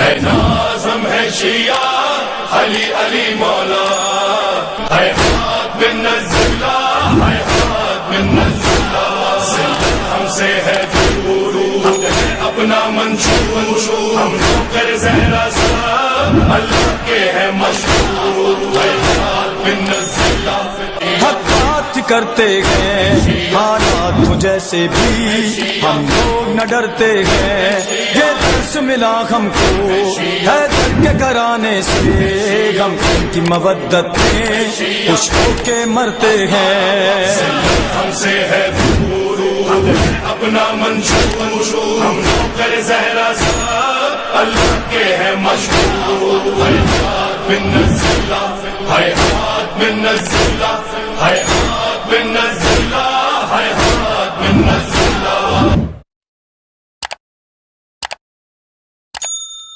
ہے ناظم ہے شیعہ علی علی مولا، حیات بن نزلہ، حیات بن نزلہ، ہم سے ہے دور ہے اپنا منشور، ہم کر زہرا سب اللہ کے ہے مشہور، حیات بن نزلہ، حقات کرتے ہیں حالات تو جیسے بھی ہم لوگ نہ ڈرتے ہیں، یہ درس ملا ہم کو حیدر کے گھرانے سے، غم کی مودت میں خوش ہو کے مرتے ہیں، ہم سے ہے دور اپنا منشور، ہم کر زہرا سب اللہ کے ہے مشہور، حیات بن نزلہ، حیات بن نزلہ، حیات بن نزلہ، حیات بن نزلہ۔